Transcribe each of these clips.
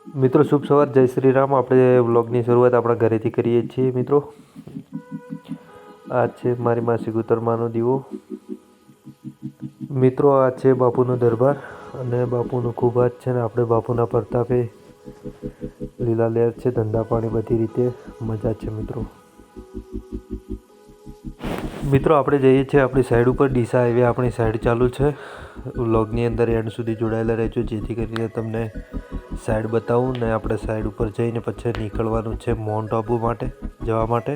મિત્રો શુભ સવાર, જય શ્રી રામ। આપણે વ્લોગની શરૂઆત આપણા ઘરેથી કરીએ છીએ। મિત્રો આ છે મારી માસી કુતરમાનો દીવો। મિત્રો આ છે બાપુનો દરબાર અને બાપુનો ખૂબ હાથ છે ને આપણે બાપુના પ્રતાપે લીલા લહેર છે, ધંધા પાણી બધી રીતે મજા છે। મિત્રો આપણે જઈએ છીએ આપણી સાઈડ ઉપર। ડીસા હાઈવે આપણી સાઈડ ચાલુ છે। વ્લોગની અંદર એન્ડ સુધી જોડાયેલા રહેજો જેથી કરીને તમને સાઈડ બતાવું ને આપણે સાઈડ ઉપર જઈને પછી નીકળવાનું છે માઉન્ટ આબુ માટે જવા માટે।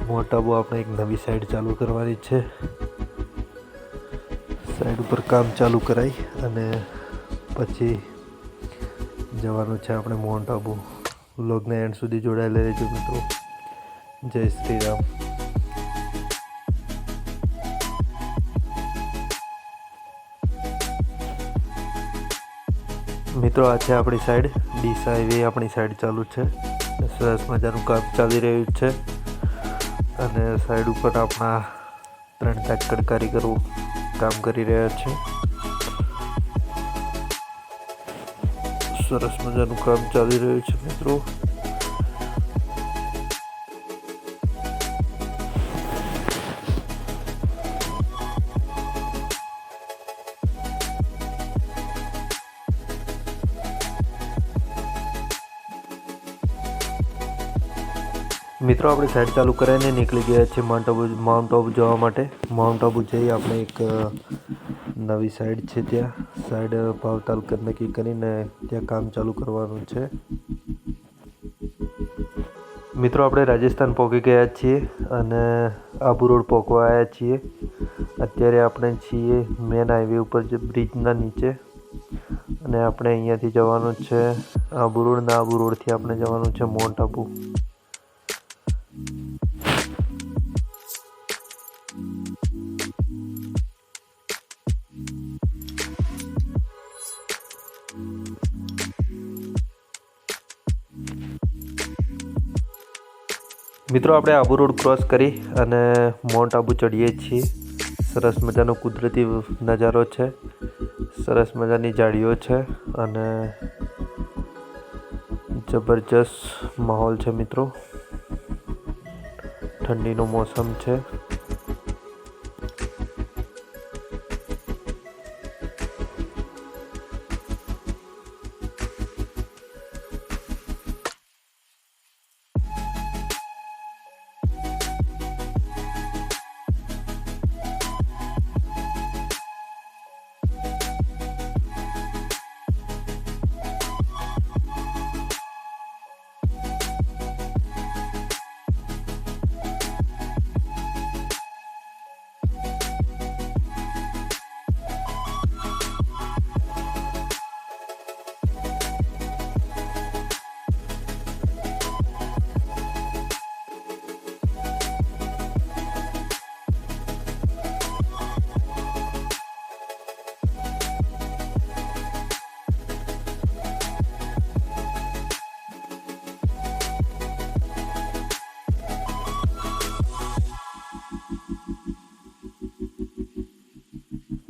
માઉન્ટ આબુ આપણે એક નવી સાઈડ ચાલુ કરવાની છે। સાઈડ ઉપર કામ ચાલુ કરાવી અને પછી જવાનું છે આપણે માઉન્ટ આબુ। વ્લોગને એન્ડ સુધી જોડાયેલા રહેજો મિત્રો। જય શ્રી રામ। મિત્રો આ છે આપણી સાઈડ, ડીસા હાઈવે આપણી સાઈડ ચાલુ છે। સરસ મજાનું કામ ચાલી રહ્યું છે અને સાઈડ ઉપર આપણા 3-4 કારીગરો કામ કરી રહ્યા છે। સરસ મજાનું કામ ચાલી રહ્યું છે મિત્રો। મિત્રો આપણે સાઈડ ચાલુ કરાવીને નીકળી ગયા છીએ માઉન્ટ આબુ જવા માટે। માઉન્ટ આબુ જઈ આપણે એક નવી સાઈડ છે ત્યાં સાઈડ ભાવતાલ નક્કી કરીને ત્યાં કામ ચાલુ કરવાનું છે। મિત્રો આપણે રાજસ્થાન પહોંચી ગયા છીએ અને આબુ રોડ પહોંચવા આવ્યા છીએ। અત્યારે આપણે છીએ મેન હાઈવે ઉપર જે બ્રિજના નીચે અને આપણે અહીંયાથી જવાનું છે આબુ રોડ ને આબુ રોડથી આપણે જવાનું છે માઉન્ટ આબુ। મિત્રો આપણે આબુ રોડ ક્રોસ કરી અને માઉન્ટ આબુ ચડીએ છીએ। સરસ મજાનો કુદરતી નજારો છે, સરસ મજાની ઝાડીઓ છે અને જબરજસ્ત માહોલ છે મિત્રો। ઠંડીનો મોસમ છે।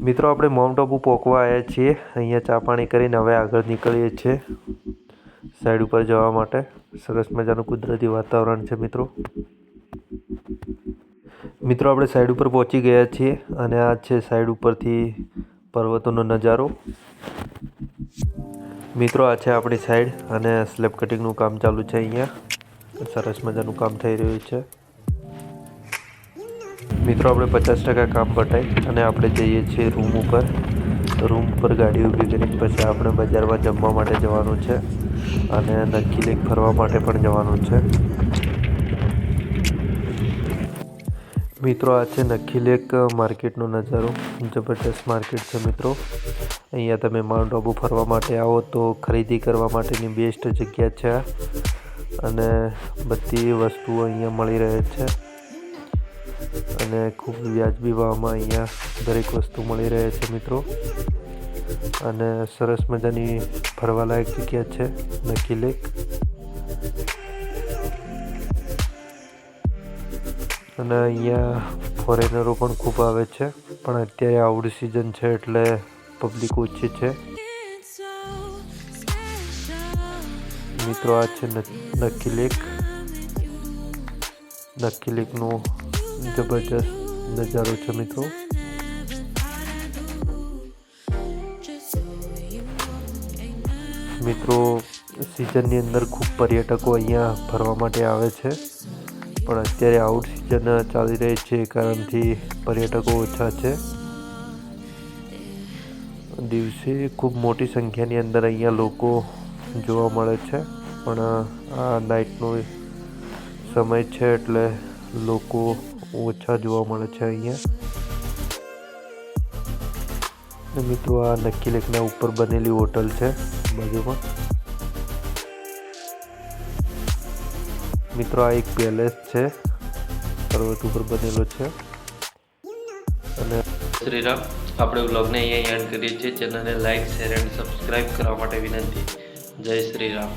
મિત્રો આપણે માઉન્ટ આબુ પહોંચવા આવ્યા છીએ। અહીંયા ચા પાણી કરીને હવે આગળ નીકળીએ છીએ સાઈડ ઉપર જવા માટે। સરસ મજાનું કુદરતી વાતાવરણ છે મિત્રો। મિત્રો આપણે સાઈડ ઉપર પહોંચી ગયા છીએ અને આ છે સાઈડ ઉપરથી પર્વતોનો નજારો। મિત્રો આ છે આપણી સાઈડ અને સ્લેબ કટિંગનું કામ ચાલુ છે। અહીંયા સરસ મજાનું કામ થઈ રહ્યું છે। મિત્રો આપણે 50% કામ પતાવી અને આપણે જઈએ છીએ રૂમ ઉપર। રૂમ પર ગાડી ઊભી કરીને પછી આપણે બજારમાં જમવા માટે જવાનું છે અને નક્કી લેક ફરવા માટે પણ જવાનું છે। મિત્રો આ છે નક્કી લેક માર્કેટનો નજારો, જબરદસ્ત માર્કેટ છે મિત્રો। અહીંયા તમે માઉન્ટ આબુ ફરવા માટે આવો તો ખરીદી કરવા માટેની બેસ્ટ જગ્યા છે અને બધી વસ્તુઓ અહીંયા મળી રહે છે અને ખૂબ વ્યાજબી ભાવમાં અહીંયા દરેક વસ્તુ મળી રહે છે મિત્રો। અને સરસ મજાની ફરવાલાયક જગ્યા છે નક્કી લેક। અને અહીંયા ફોરેનરો પણ ખૂબ આવે છે, પણ અત્યારે આવડી સિઝન છે એટલે પબ્લિક ઓછી છે। મિત્રો આ છે નક્કી લેકનો જબરજસ્ત નજારો છે મિત્રો. મિત્રો સિઝનની અંદર ખૂબ પર્યટકો અહીંયા ફરવા માટે આવે છે, પણ અત્યારે આઉટ સિઝન ચાલી રહી છે કારણથી પર્યટકો ઓછા છે. દિવસે ખૂબ મોટી સંખ્યાની અંદર અહીંયા લોકો જોવા મળે છે, પણ આ નાઇટનો સમય છે એટલે લોકો ઓછા જોવા મળે છે અહીંયા. મિત્રો આ નક્કી લેકના ઉપર બનેલી હોટલ છે બાજુમાં. મિત્રો આ એક પેલેસ છે, પર્વત ઉપર બનેલો છે. અને શ્રી રામ. આપણે વ્લોગને અહીંયા એન્ડ કરીએ છીએ. ચેનલને લાઇક, શેર એન્ડ સબસ્ક્રાઈબ કરવા માટે વિનંતી. જય શ્રી રામ.